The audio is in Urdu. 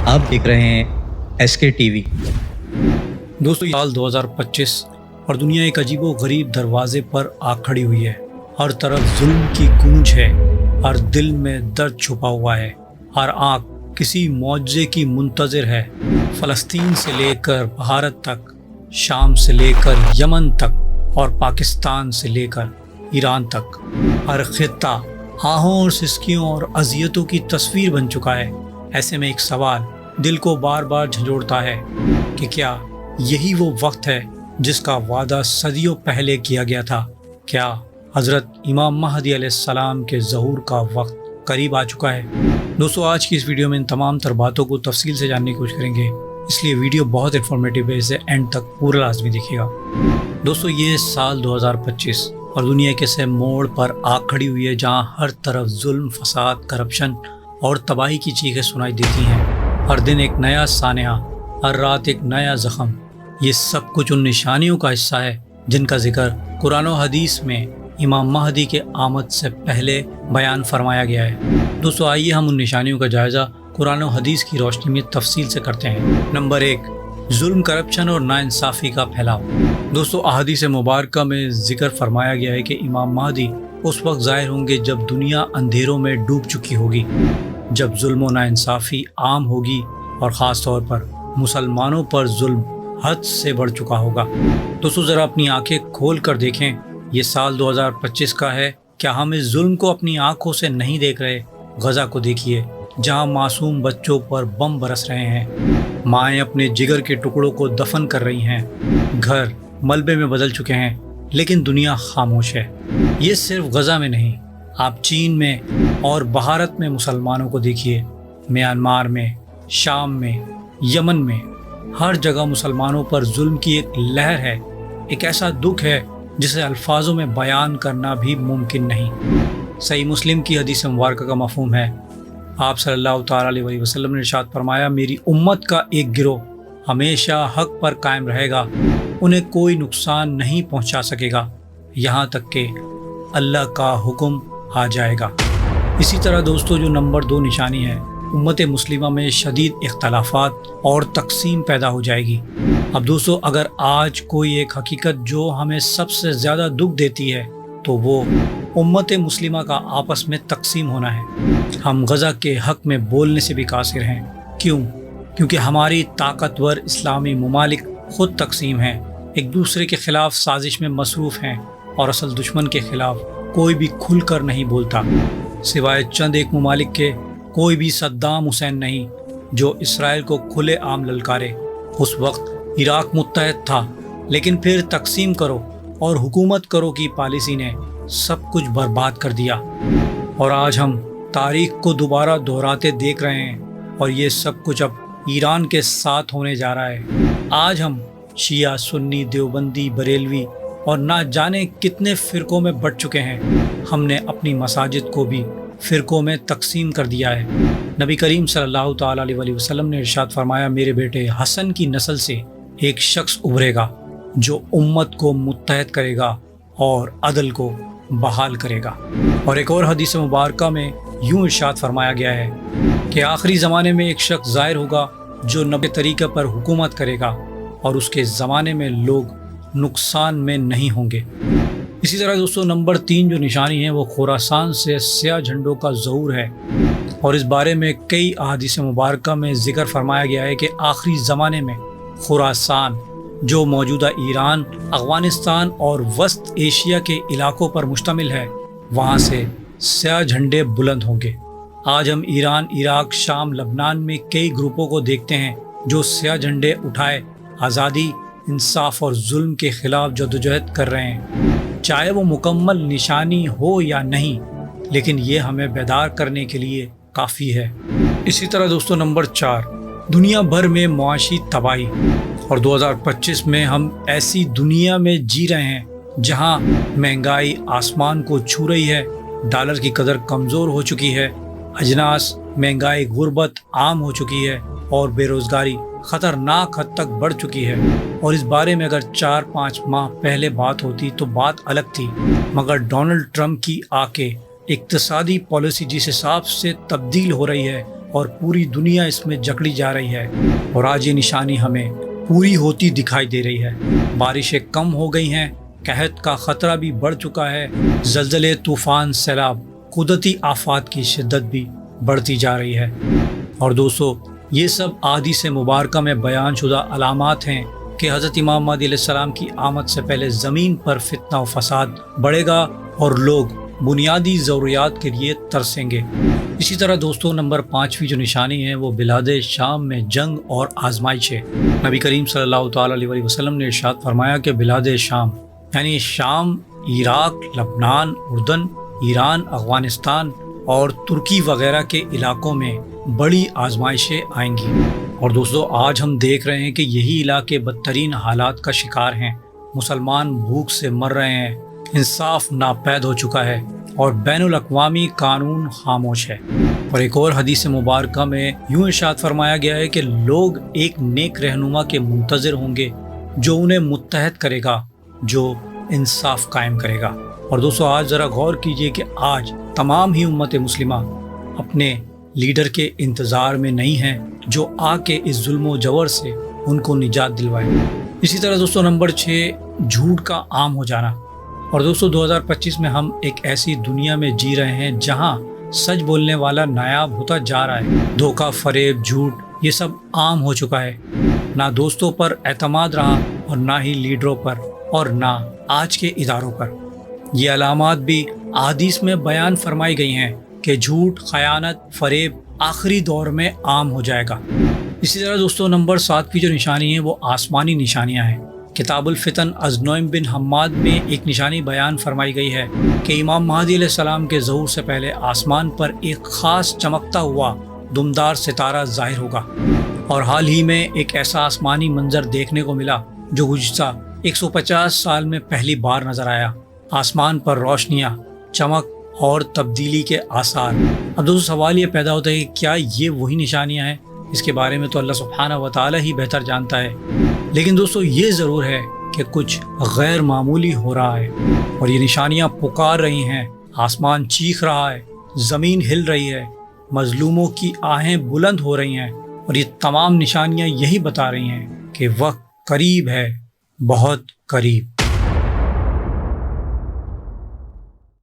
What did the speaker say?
آپ دیکھ رہے ہیں SK TV۔ دوستو سال 2025 اور دنیا ایک عجیب و غریب دروازے پر آ کھڑی ہوئی ہے۔ ہر طرف ظلم کی گونج ہے، ہر دل میں درد چھپا ہوا ہے، ہر آنکھ کسی معجزے کی منتظر ہے۔ فلسطین سے لے کر بھارت تک، شام سے لے کر یمن تک اور پاکستان سے لے کر ایران تک، ہر خطہ آہوں اور سسکیوں اور اذیتوں کی تصویر بن چکا ہے۔ ایسے میں ایک سوال دل کو بار بار جھنجھوڑتا ہے کہ کیا یہی وہ وقت ہے جس کا وعدہ صدیوں پہلے کیا گیا تھا؟ کیا حضرت امام مہدی علیہ السلام کے ظہور کا وقت قریب آ چکا ہے؟ دوستو آج کی اس ویڈیو میں ان تمام تر باتوں کو تفصیل سے جاننے کی کوشش کریں گے، اس لیے ویڈیو بہت انفارمیٹیو ہے، اسے اینڈ تک پورا لازمی دیکھیے گا۔ دوستو یہ سال 2025 اور دنیا کے سے موڑ پر آ کھڑی ہوئی ہے جہاں ہر طرف ظلم، فساد، کرپشن اور تباہی کی چیخیں سنائی دیتی ہیں۔ ہر دن ایک نیا سانحہ، ہر رات ایک نیا زخم۔ یہ سب کچھ ان نشانیوں کا حصہ ہے جن کا ذکر قرآن و حدیث میں امام مہدی کے آمد سے پہلے بیان فرمایا گیا ہے۔ دوستو آئیے ہم ان نشانیوں کا جائزہ قرآن و حدیث کی روشنی میں تفصیل سے کرتے ہیں۔ نمبر 1، ظلم، کرپشن اور ناانصافی کا پھیلاؤ۔ دوستو احادیث مبارکہ میں ذکر فرمایا گیا ہے کہ امام مہدی اس وقت ظاہر ہوں گے جب دنیا اندھیروں میں ڈوب چکی ہوگی، جب ظلم و ناانصافی عام ہوگی اور خاص طور پر مسلمانوں پر ظلم حد سے بڑھ چکا ہوگا۔ دوستو ذرا اپنی آنکھیں کھول کر دیکھیں، یہ سال 2025 کا ہے، کیا ہم اس ظلم کو اپنی آنکھوں سے نہیں دیکھ رہے؟ غزہ کو دیکھیے جہاں معصوم بچوں پر بم برس رہے ہیں، مائیں اپنے جگر کے ٹکڑوں کو دفن کر رہی ہیں، گھر ملبے میں بدل چکے ہیں، لیکن دنیا خاموش ہے۔ یہ صرف غزہ میں نہیں، آپ چین میں اور بھارت میں مسلمانوں کو دیکھیے، میانمار میں، شام میں، یمن میں، ہر جگہ مسلمانوں پر ظلم کی ایک لہر ہے، ایک ایسا دکھ ہے جسے الفاظوں میں بیان کرنا بھی ممکن نہیں۔ صحیح مسلم کی حدیث مبارکہ کا مفہوم ہے، آپ صلی اللہ تعالیٰ علیہ وسلم نے ارشاد فرمایا، میری امت کا ایک گروہ ہمیشہ حق پر قائم رہے گا، انہیں کوئی نقصان نہیں پہنچا سکے گا یہاں تک کہ اللہ کا حکم آ جائے گا۔ اسی طرح دوستو جو نمبر 2 نشانی ہے، امت مسلمہ میں شدید اختلافات اور تقسیم پیدا ہو جائے گی۔ اب دوستو اگر آج کوئی ایک حقیقت جو ہمیں سب سے زیادہ دکھ دیتی ہے تو وہ امت مسلمہ کا آپس میں تقسیم ہونا ہے۔ ہم غزہ کے حق میں بولنے سے بھی قاصر ہیں۔ کیونکہ ہماری طاقتور اسلامی ممالک خود تقسیم ہیں، ایک دوسرے کے خلاف سازش میں مصروف ہیں اور اصل دشمن کے خلاف کوئی بھی کھل کر نہیں بولتا، سوائے چند ایک ممالک کے۔ کوئی بھی صدام حسین نہیں جو اسرائیل کو کھلے عام للکارے۔ اس وقت عراق متحد تھا، لیکن پھر تقسیم کرو اور حکومت کرو کی پالیسی نے سب کچھ برباد کر دیا، اور آج ہم تاریخ کو دوبارہ دہراتے دیکھ رہے ہیں، اور یہ سب کچھ اب ایران کے ساتھ ہونے جا رہا ہے۔ آج ہم شیعہ، سنی، دیوبندی، بریلوی اور نہ جانے کتنے فرقوں میں بٹ چکے ہیں۔ ہم نے اپنی مساجد کو بھی فرقوں میں تقسیم کر دیا ہے۔ نبی کریم صلی اللہ تعالیٰ علیہ وسلم نے ارشاد فرمایا، میرے بیٹے حسن کی نسل سے ایک شخص ابھرے گا جو امت کو متحد کرے گا اور عدل کو بحال کرے گا۔ اور ایک اور حدیث مبارکہ میں یوں ارشاد فرمایا گیا ہے کہ آخری زمانے میں ایک شخص ظاہر ہوگا جو نبی طریقے پر حکومت کرے گا، اور اس کے زمانے میں لوگ نقصان میں نہیں ہوں گے۔ اسی طرح دوستو نمبر 3 جو نشانی ہے وہ خراسان سے سیاہ جھنڈوں کا ظہور ہے، اور اس بارے میں کئی احادیث مبارکہ میں ذکر فرمایا گیا ہے کہ آخری زمانے میں خراسان جو موجودہ ایران، افغانستان اور وسط ایشیا کے علاقوں پر مشتمل ہے، وہاں سے سیاہ جھنڈے بلند ہوں گے۔ آج ہم ایران، عراق، شام، لبنان میں کئی گروپوں کو دیکھتے ہیں جو سیاہ جھنڈے اٹھائے آزادی، انصاف اور ظلم کے خلاف جدوجہد کر رہے ہیں۔ چاہے وہ مکمل نشانی ہو یا نہیں، لیکن یہ ہمیں بیدار کرنے کے لیے کافی ہے۔ اسی طرح دوستو نمبر 4، دنیا بھر میں معاشی تباہی، اور 2025 میں ہم ایسی دنیا میں جی رہے ہیں جہاں مہنگائی آسمان کو چھو رہی ہے، ڈالر کی قدر کمزور ہو چکی ہے، اجناس مہنگائی، غربت عام ہو چکی ہے، اور بے روزگاری خطرناک حد تک بڑھ چکی ہے۔ اور اس بارے میں اگر 4-5 ماہ پہلے بات ہوتی تو بات الگ تھی، مگر ڈونلڈ ٹرمپ کی آ کے اقتصادی پالیسی جس حساب سے تبدیل ہو رہی ہے اور پوری دنیا اس میں جکڑی جا رہی ہے، اور آج یہ نشانی ہمیں پوری ہوتی دکھائی دے رہی ہے۔ بارشیں کم ہو گئی ہیں، قحط کا خطرہ بھی بڑھ چکا ہے، زلزلے، طوفان، سیلاب، قدرتی آفات کی شدت بھی بڑھتی جا رہی ہے۔ اور دوستو، یہ سب احادیث مبارکہ میں بیان شدہ علامات ہیں کہ حضرت امام مہدی علیہ السلام کی آمد سے پہلے زمین پر فتنہ و فساد بڑھے گا اور لوگ بنیادی ضروریات کے لیے ترسیں گے۔ اسی طرح دوستو، نمبر 5ویں جو نشانی ہے وہ بلاد شام میں جنگ اور آزمائش ہے۔ نبی کریم صلی اللہ تعالیٰ علیہ وسلم نے ارشاد فرمایا کہ بلاد شام یعنی شام، عراق، لبنان، اردن، ایران، افغانستان اور ترکی وغیرہ کے علاقوں میں بڑی آزمائشیں آئیں گی۔ اور دوستو، آج ہم دیکھ رہے ہیں کہ یہی علاقے بدترین حالات کا شکار ہیں۔ مسلمان بھوک سے مر رہے ہیں، انصاف ناپید ہو چکا ہے اور بین الاقوامی قانون خاموش ہے۔ اور ایک اور حدیث مبارکہ میں یوں ارشاد فرمایا گیا ہے کہ لوگ ایک نیک رہنما کے منتظر ہوں گے جو انہیں متحد کرے گا، جو انصاف قائم کرے گا۔ اور دوستو، آج ذرا غور کیجئے کہ آج تمام ہی امت مسلمہ اپنے لیڈر کے انتظار میں نہیں ہیں جو آ کے اس ظلم و جور سے ان کو نجات دلوائے۔ اسی طرح دوستو، نمبر 6، جھوٹ کا عام ہو جانا۔ اور دوستو، 2025 میں ہم ایک ایسی دنیا میں جی رہے ہیں جہاں سچ بولنے والا نایاب ہوتا جا رہا ہے۔ دھوکہ، فریب، جھوٹ، یہ سب عام ہو چکا ہے۔ نہ دوستوں پر اعتماد رہا اور نہ ہی لیڈروں پر اور نہ آج کے اداروں پر۔ یہ علامات بھی احادیث میں بیان فرمائی گئی ہیں کہ جھوٹ، خیانت، فریب آخری دور میں عام ہو جائے گا۔ اسی طرح دوستو، نمبر 7 جو نشانی ہے وہ آسمانی نشانیاں ہیں۔ کتاب الفتن از نعیم بن حماد میں ایک نشانی بیان فرمائی گئی ہے کہ امام مہدی علیہ السلام کے ظہور سے پہلے آسمان پر ایک خاص چمکتا ہوا دمدار ستارہ ظاہر ہوگا۔ اور حال ہی میں ایک ایسا آسمانی منظر دیکھنے کو ملا جو گزشتہ 150 سال میں پہلی بار نظر آیا۔ آسمان پر روشنیاں، چمک اور تبدیلی کے آثار۔ اب دوستو، سوال یہ پیدا ہوتا ہے کہ کیا یہ وہی نشانیاں ہیں؟ اس کے بارے میں تو اللہ سبحانہ و تعالیٰ ہی بہتر جانتا ہے، لیکن دوستو یہ ضرور ہے کہ کچھ غیر معمولی ہو رہا ہے اور یہ نشانیاں پکار رہی ہیں۔ آسمان چیخ رہا ہے، زمین ہل رہی ہے، مظلوموں کی آہیں بلند ہو رہی ہیں، اور یہ تمام نشانیاں یہی بتا رہی ہیں کہ وقت قریب ہے، بہت قریب۔